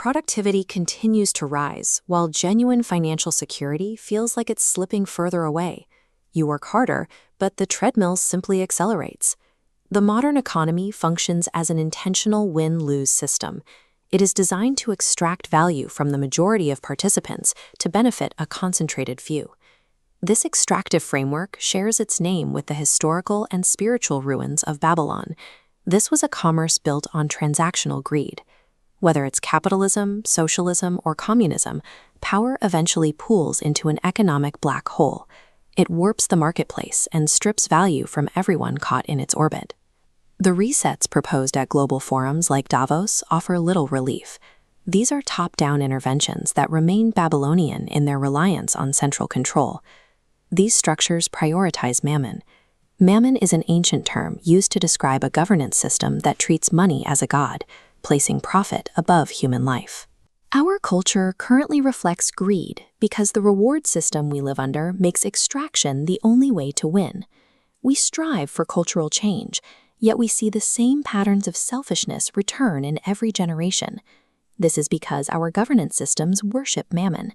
productivity continues to rise, while genuine financial security feels like it's slipping further away. You work harder, but the treadmill simply accelerates. The modern economy functions as an intentional win-lose system. It is designed to extract value from the majority of participants to benefit a concentrated few. This extractive framework shares its name with the historical and spiritual ruins of Babylon. This was a commerce built on transactional greed. Whether it's capitalism, socialism, or communism, power eventually pools into an economic black hole. It warps the marketplace and strips value from everyone caught in its orbit. The resets proposed at global forums like Davos offer little relief. These are top-down interventions that remain Babylonian in their reliance on central control. These structures prioritize mammon. Mammon is an ancient term used to describe a governance system that treats money as a god, placing profit above human life. Our culture currently reflects greed because the reward system we live under makes extraction the only way to win. We strive for cultural change, yet we see the same patterns of selfishness return in every generation. This is because our governance systems worship mammon.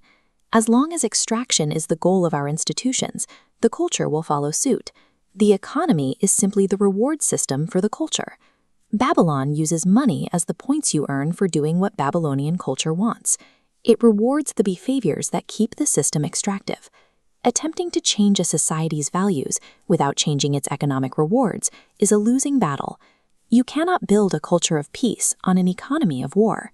As long as extraction is the goal of our institutions, the culture will follow suit. The economy is simply the reward system for the culture. Babylon uses money as the points you earn for doing what Babylonian culture wants. It rewards the behaviors that keep the system extractive. Attempting to change a society's values without changing its economic rewards is a losing battle. You cannot build a culture of peace on an economy of war.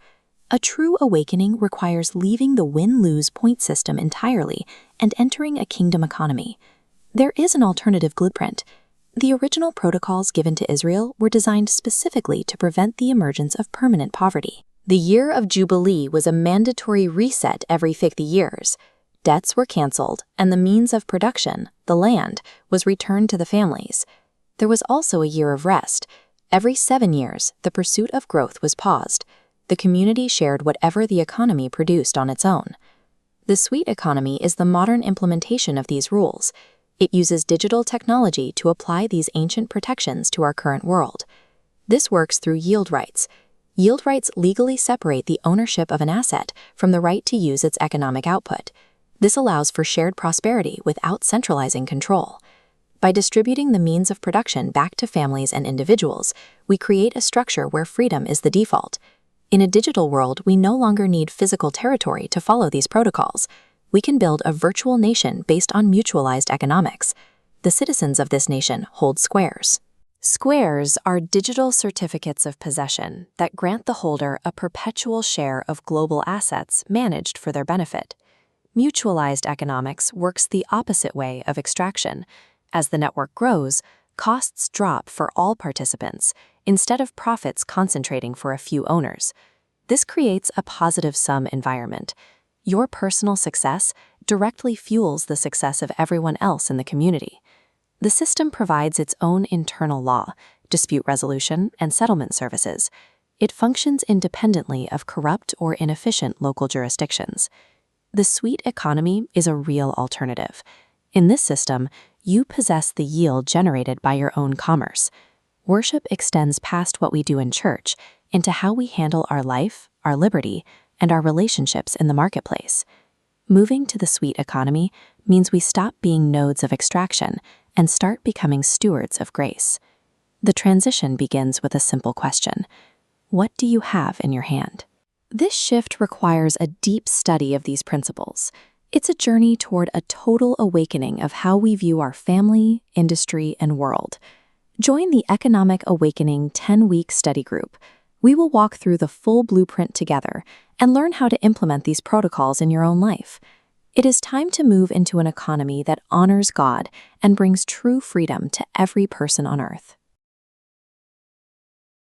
A true awakening requires leaving the win-lose point system entirely and entering a kingdom economy. There is an alternative blueprint. The original protocols given to Israel were designed specifically to prevent the emergence of permanent poverty. The year of Jubilee was a mandatory reset every 50 years. Debts were canceled, and the means of production, the land, was returned to the families. There was also a year of rest. Every 7 years, the pursuit of growth was paused. The community shared whatever the economy produced on its own. The sweet economy is the modern implementation of these rules. It uses digital technology to apply these ancient protections to our current world. This works through yield rights. Yield rights legally separate the ownership of an asset from the right to use its economic output. This allows for shared prosperity without centralizing control. By distributing the means of production back to families and individuals, we create a structure where freedom is the default. In a digital world, we no longer need physical territory to follow these protocols. We can build a virtual nation based on mutualized economics. The citizens of this nation hold squares. Squares are digital certificates of possession that grant the holder a perpetual share of global assets managed for their benefit. Mutualized economics works the opposite way of extraction. As the network grows, costs drop for all participants, instead of profits concentrating for a few owners. This creates a positive-sum environment. Your personal success directly fuels the success of everyone else in the community. The system provides its own internal law, dispute resolution, and settlement services. It functions independently of corrupt or inefficient local jurisdictions. The sweet economy is a real alternative. In this system, you possess the yield generated by your own commerce. Worship extends past what we do in church into how we handle our life, our liberty, and our relationships in the marketplace. Moving to the sweet economy means we stop being nodes of extraction and start becoming stewards of grace. The transition begins with a simple question: what do you have in your hand? This shift requires a deep study of these principles. It's a journey toward a total awakening of how we view our family, industry, and world. Join the Economic Awakening 10-week study group. We will walk through the full blueprint together and learn how to implement these protocols in your own life. It is time to move into an economy that honors God and brings true freedom to every person on earth.